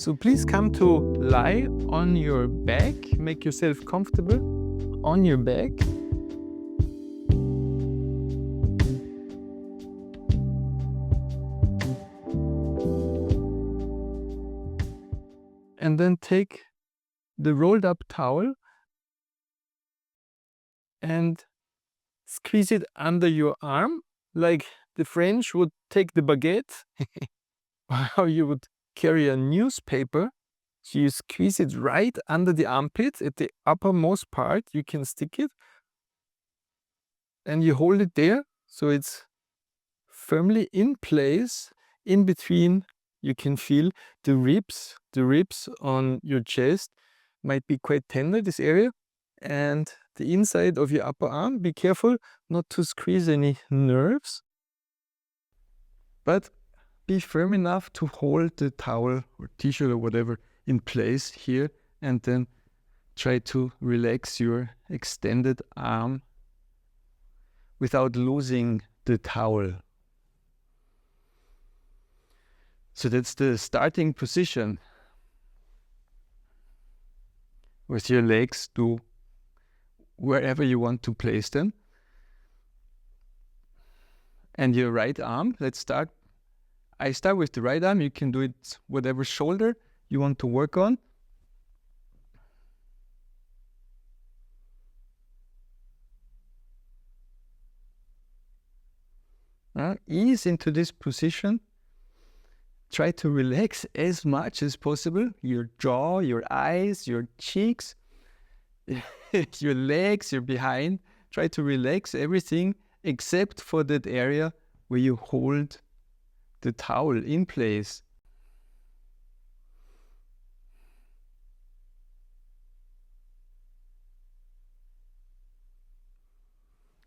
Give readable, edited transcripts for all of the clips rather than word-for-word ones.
So please come to lie on your back, make yourself comfortable on your back. And then take the rolled up towel and squeeze it under your arm, like the French would take the baguette, or how you would carry a newspaper. So you squeeze it right under the armpit at the uppermost part, you can stick it, and you hold it there so it's firmly in place. In between, you can feel the ribs on your chest might be quite tender, this area, and the inside of your upper arm. Be careful not to squeeze any nerves, but be firm enough to hold the towel or t-shirt or whatever in place here, and then try to relax your extended arm without losing the towel. So that's the starting position. With your legs to wherever you want to place them. And your right arm, let's start. I start with the right arm. You can do it whatever shoulder you want to work on. Ease into this position. Try to relax as much as possible. Your jaw, your eyes, your cheeks, your legs, your behind. Try to relax everything except for that area where you hold the towel in place.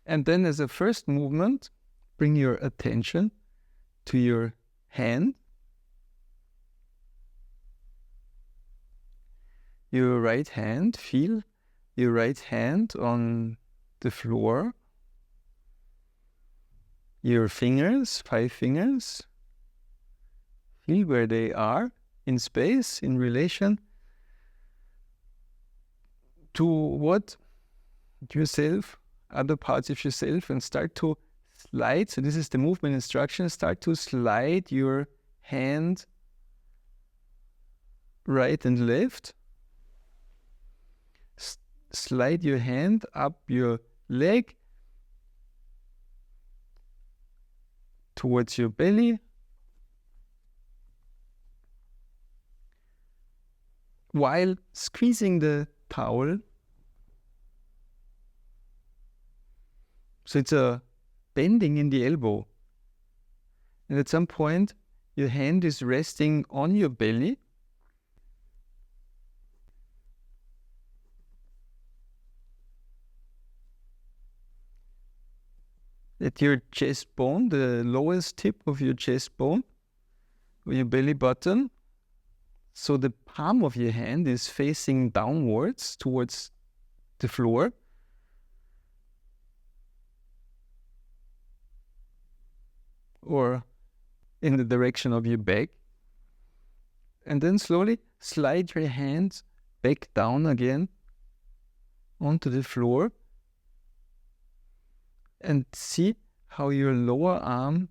And then as a first movement, bring your attention to your hand. Your right hand, feel your right hand on the floor. Your fingers, 5 fingers, feel where they are in space, in relation to what? Yourself, other parts of yourself, and start to slide. So this is the movement instruction. Start to slide your hand right and left. Slide your hand up your leg towards your belly, while squeezing the towel. So it's a bending in the elbow. And at some point, your hand is resting on your belly. At your chest bone, the lowest tip of your chest bone, or your belly button. So the palm of your hand is facing downwards towards the floor. Or in the direction of your back. And then slowly slide your hands back down again onto the floor. And see how your lower arm,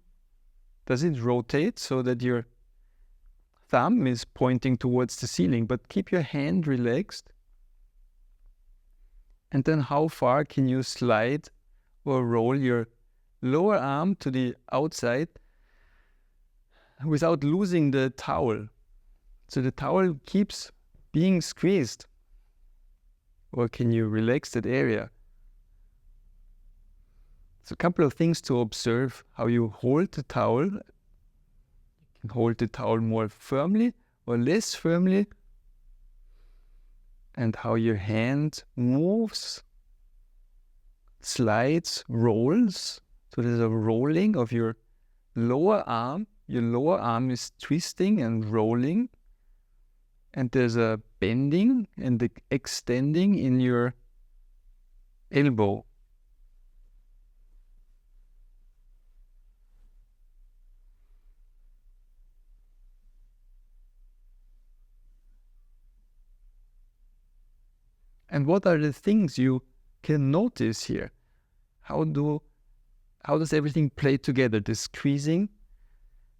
does it rotate so that your thumb is pointing towards the ceiling, but keep your hand relaxed. And then how far can you slide or roll your lower arm to the outside without losing the towel? So the towel keeps being squeezed. Or can you relax that area? So a couple of things to observe: how you hold the towel. You can hold the towel more firmly or less firmly. And how your hand moves, slides, rolls. So there's a rolling of your lower arm. Your lower arm is twisting and rolling. And there's a bending and extending in your elbow. what are the things you can notice here? How does everything play together? The squeezing.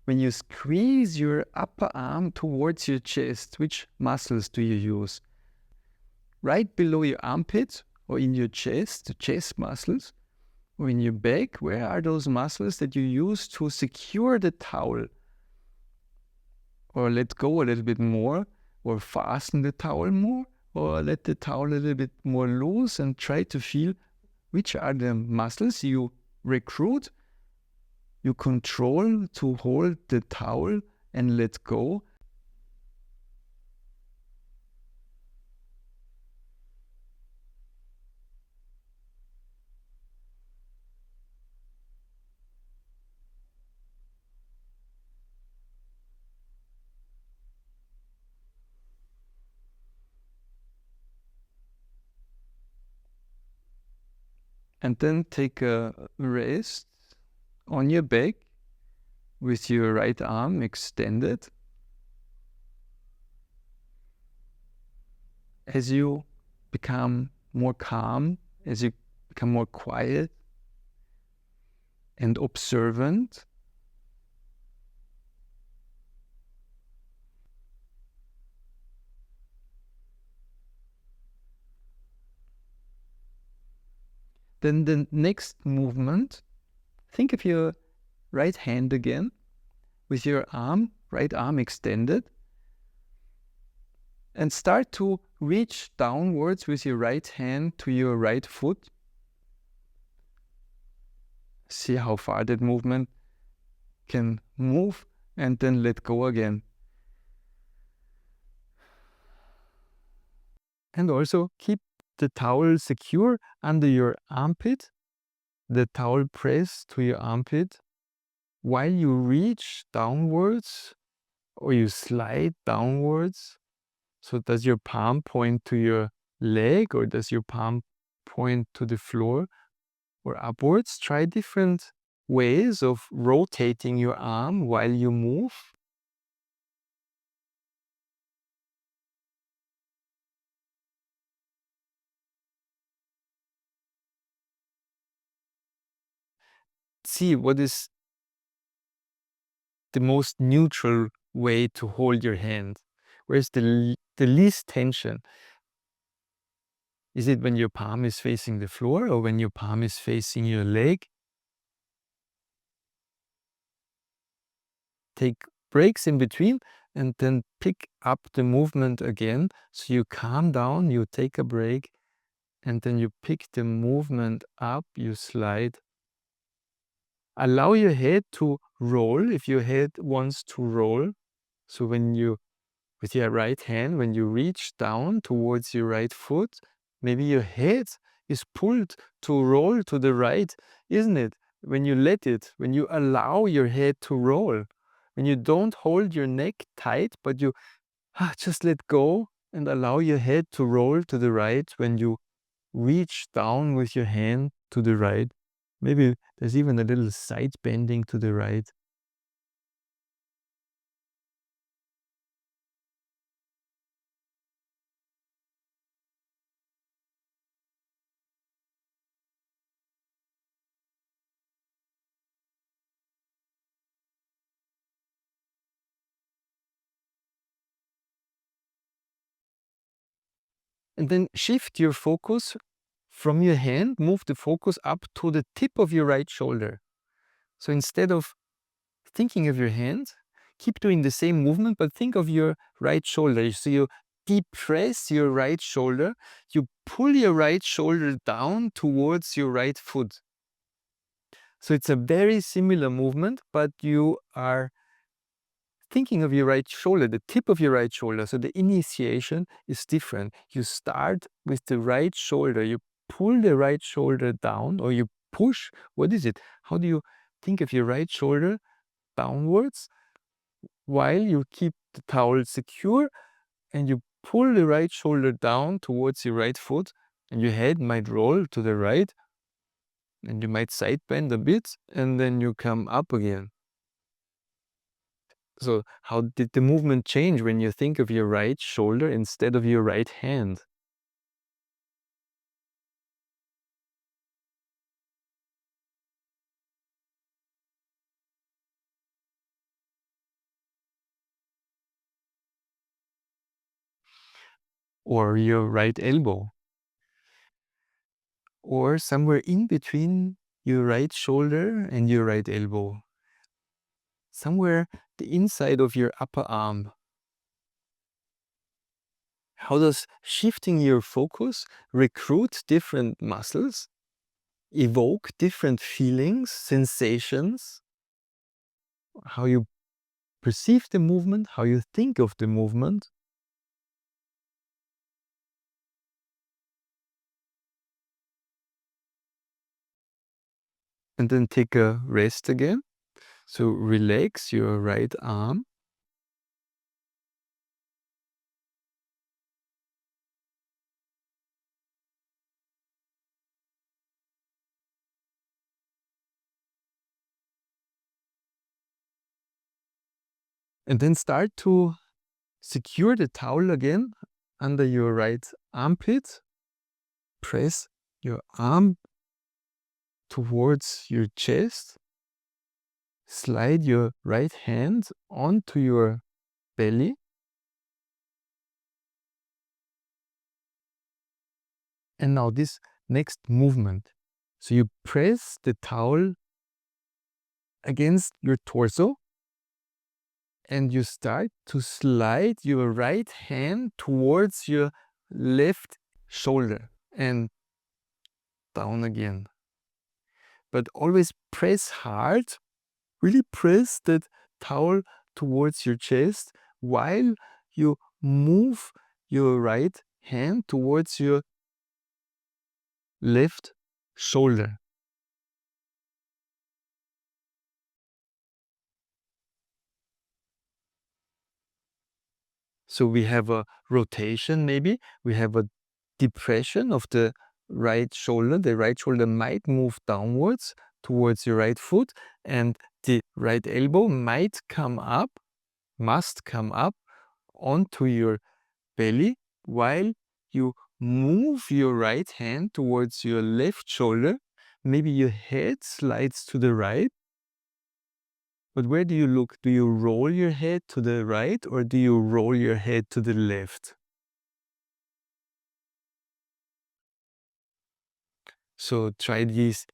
When you squeeze your upper arm towards your chest, which muscles do you use? Right below your armpit or in your chest, the chest muscles, or in your back, where are those muscles that you use to secure the towel? Or let go a little bit more, or fasten the towel more, or let the towel a little bit more loose and try to feel which are the muscles you recruit, you control to hold the towel and let go. And then take a rest on your back with your right arm extended. As you become more calm, as you become more quiet and observant, then the next movement, think of your right hand again with your right arm extended, and start to reach downwards with your right hand to your right foot. See how far that movement can move, and then let go again. And also keep the towel secure under your armpit, the towel pressed to your armpit, while you reach downwards or you slide downwards. So does your palm point to your leg, or does your palm point to the floor or upwards? Try different ways of rotating your arm while you move. See what is the most neutral way to hold your hand. Where's the least tension? Is it when your palm is facing the floor, or when your palm is facing your leg? Take breaks in between and then pick up the movement again. So you calm down, you take a break, and then you pick the movement up, you slide. Allow your head to roll if your head wants to roll. So when you, with your right hand, when you reach down towards your right foot, maybe your head is pulled to roll to the right, isn't it? When you let it, when you allow your head to roll, when you don't hold your neck tight, but you just let go and allow your head to roll to the right when you reach down with your hand to the right. Maybe there's even a little side bending to the right. And then shift your focus from your hand, move the focus up to the tip of your right shoulder. So instead of thinking of your hand, keep doing the same movement, but think of your right shoulder. So you depress your right shoulder, you pull your right shoulder down towards your right foot. So it's a very similar movement, but you are thinking of your right shoulder, the tip of your right shoulder. So the initiation is different. You start with the right shoulder, you pull the right shoulder down, or you push. What is it? How do you think of your right shoulder downwards while you keep the towel secure, and you pull the right shoulder down towards your right foot, and your head might roll to the right, and you might side bend a bit, and then you come up again. So how did the movement change when you think of your right shoulder instead of your right hand? or your right elbow, or somewhere in between your right shoulder and your right elbow, somewhere the inside of your upper arm. How does shifting your focus recruit different muscles, evoke different feelings, sensations, how you perceive the movement, how you think of the movement? And then take a rest again. So relax your right arm. And then start to secure the towel again under your right armpit. Press your arm towards your chest. Slide your right hand onto your belly. And now this next movement. So you press the towel against your torso and you start to slide your right hand towards your left shoulder and down again. But always press hard, really press that towel towards your chest while you move your right hand towards your left shoulder. So we have a rotation maybe, we have a depression of the right shoulder. The right shoulder might move downwards towards your right foot, and the right elbow might come up, must come up onto your belly while you move your right hand towards your left shoulder. Maybe your head slides to the right. But where do you look? Do you roll your head to the right or do you roll your head to the left? So try these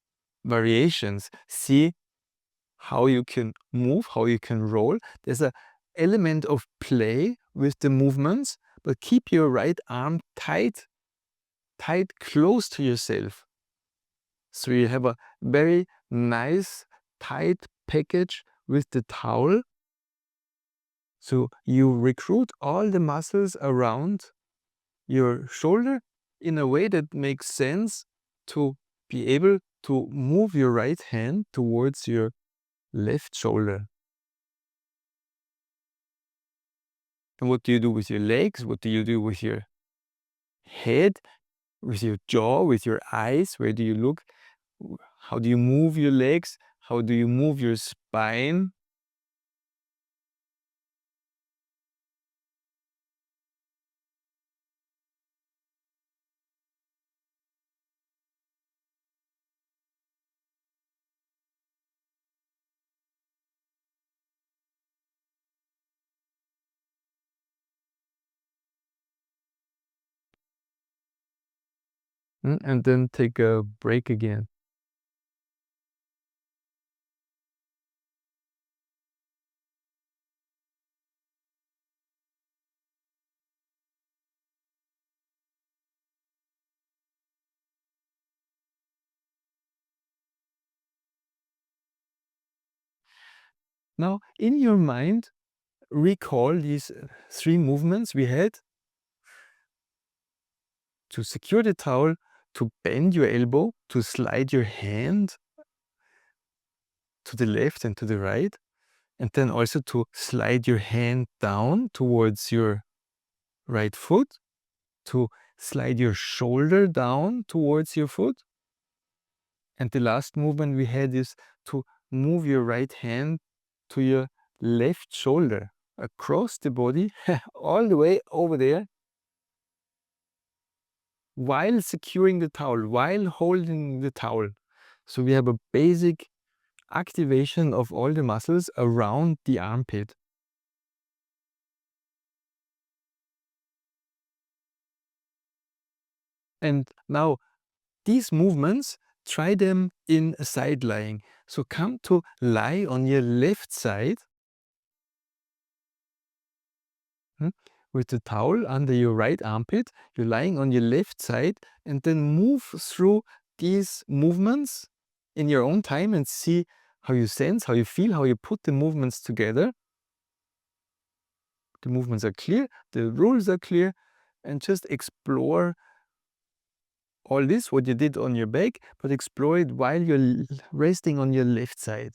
variations. See how you can move, how you can roll. There's an element of play with the movements, but keep your right arm tight, close to yourself. So you have a very nice, tight package with the towel. So you recruit all the muscles around your shoulder in a way that makes sense to be able to move your right hand towards your left shoulder. And what do you do with your legs? What do you do with your head, with your jaw, with your eyes? Where do you look? How do you move your legs? How do you move your spine? And then take a break again. Now, in your mind, recall these three movements we had: to secure the towel, to bend your elbow, to slide your hand to the left and to the right, and then also to slide your hand down towards your right foot, to slide your shoulder down towards your foot. And the last movement we had is to move your right hand to your left shoulder, across the body, all the way over there, while securing the towel, while holding the towel. So we have a basic activation of all the muscles around the armpit. And now these movements, try them in a side lying. So come to lie on your left side with the towel under your right armpit. You're lying on your left side, and then move through these movements in your own time and see how you sense, how you feel, how you put the movements together. The movements are clear, the rules are clear, and just explore all this, what you did on your back, but explore it while you're resting on your left side.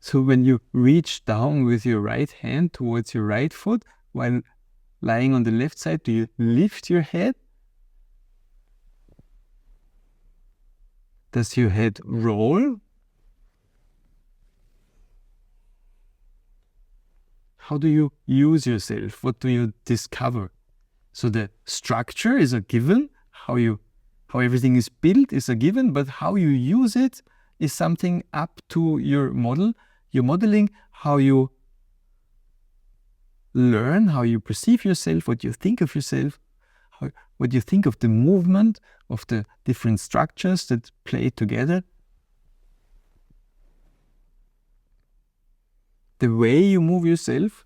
So when you reach down with your right hand towards your right foot while lying on the left side, do you lift your head? Does your head roll? How do you use yourself? What do you discover? So the structure is a given, how everything is built is a given, but how you use it is something up to your model. You're modeling how you learn, how you perceive yourself, what you think of yourself, what you think of the movement of the different structures that play together. The way you move yourself,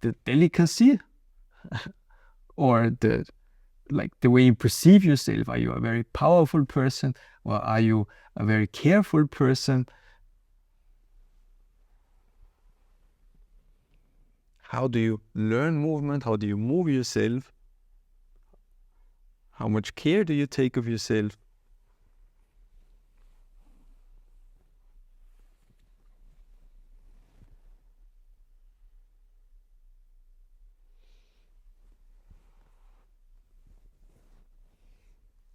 the delicacy, or the way you perceive yourself. Are you a very powerful person, or are you a very careful person? How do you learn movement? How do you move yourself? How much care do you take of yourself?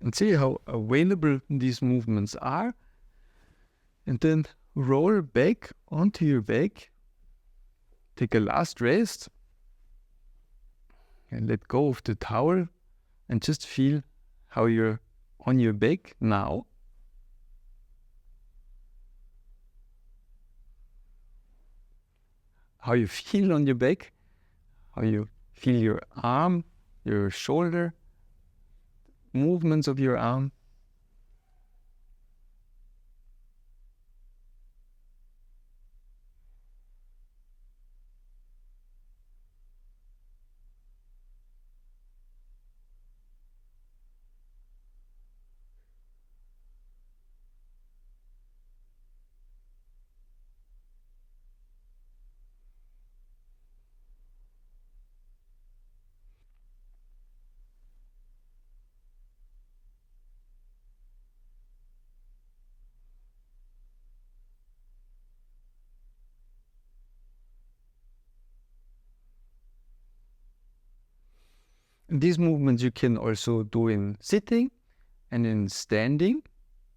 And see how available these movements are. And then roll back onto your back. Take a last rest. And let go of the towel. And just feel how you're on your back now. How you feel on your back. How you feel your arm, your shoulder, movements of your arm. These movements you can also do in sitting and in standing.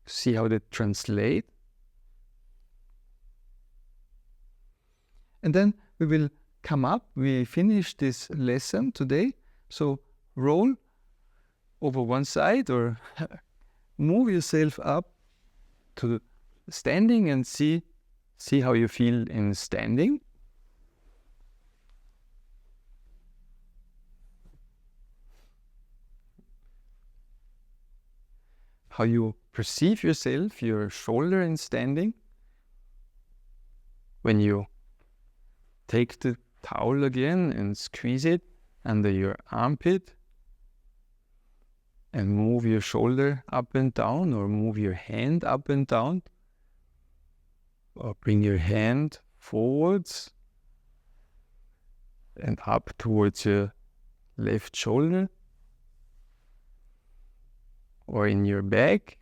See how they translate. And then we will come up. We finish this lesson today. So roll over one side or move yourself up to standing and see how you feel in standing. How you perceive yourself, your shoulder in standing. When you take the towel again and squeeze it under your armpit. and move your shoulder up and down, or move your hand up and down, or bring your hand forwards and up towards your left shoulder, or in your back.